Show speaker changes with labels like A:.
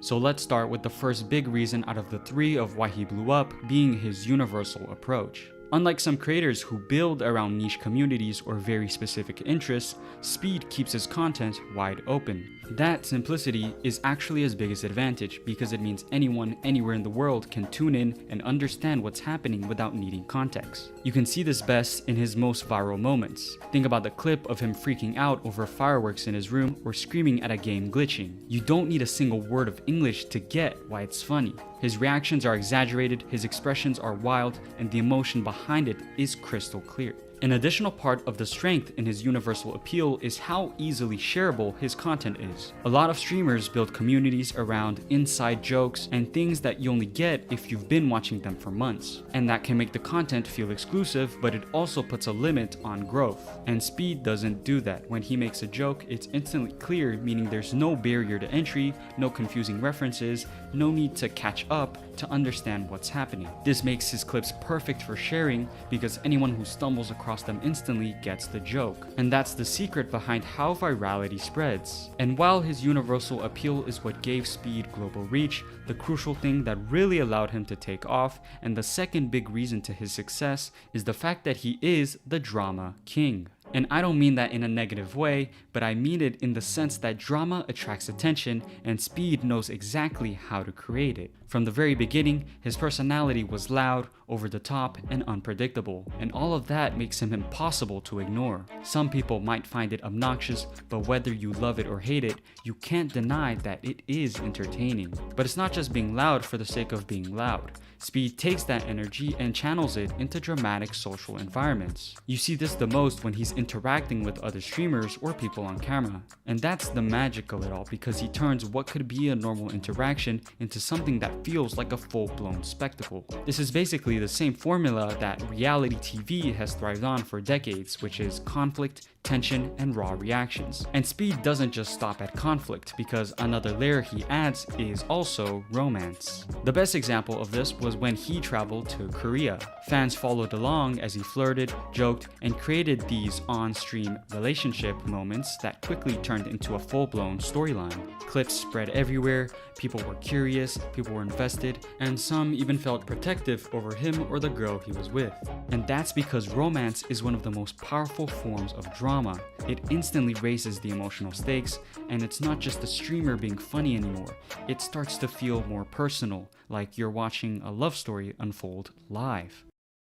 A: So let's start with the first big reason out of the three of why he blew up, being his universal approach. Unlike some creators who build around niche communities or very specific interests, Speed keeps his content wide open. That simplicity is actually his biggest advantage because it means anyone, anywhere in the world can tune in and understand what's happening without needing context. You can see this best in his most viral moments. Think about the clip of him freaking out over fireworks in his room or screaming at a game glitching. You don't need a single word of English to get why it's funny. His reactions are exaggerated, his expressions are wild, and the emotion behind it is crystal clear. An additional part of the strength in his universal appeal is how easily shareable his content is. A lot of streamers build communities around inside jokes and things that you only get if you've been watching them for months. And that can make the content feel exclusive, but it also puts a limit on growth. And Speed doesn't do that. When he makes a joke, it's instantly clear, meaning there's no barrier to entry, no confusing references, no need to catch up to understand what's happening. This makes his clips perfect for sharing because anyone who stumbles across them instantly gets the joke. And that's the secret behind how virality spreads. And while his universal appeal is what gave Speed global reach, the crucial thing that really allowed him to take off, and the second big reason to his success, is the fact that he is the drama king. And I don't mean that in a negative way, but I mean it in the sense that drama attracts attention and Speed knows exactly how to create it. From the very beginning, his personality was loud, over the top, and unpredictable, and all of that makes him impossible to ignore. Some people might find it obnoxious, but whether you love it or hate it, you can't deny that it is entertaining. But it's not just being loud for the sake of being loud. Speed takes that energy and channels it into dramatic social environments. You see this the most when he's interacting with other streamers or people on camera. And that's the magic of it all, because he turns what could be a normal interaction into something that feels like a full-blown spectacle. This is basically the same formula that reality TV has thrived on for decades, which is conflict, tension, and raw reactions. And Speed doesn't just stop at conflict, because another layer he adds is also romance. The best example of this was when he traveled to Korea. Fans followed along as he flirted, joked, and created these on-stream relationship moments that quickly turned into a full-blown storyline. Clips spread everywhere, people were curious, people were invested, and some even felt protective over him or the girl he was with. And that's because romance is one of the most powerful forms of drama. It instantly raises the emotional stakes, and it's not just the streamer being funny anymore. It starts to feel more personal, like you're watching a love story unfold live.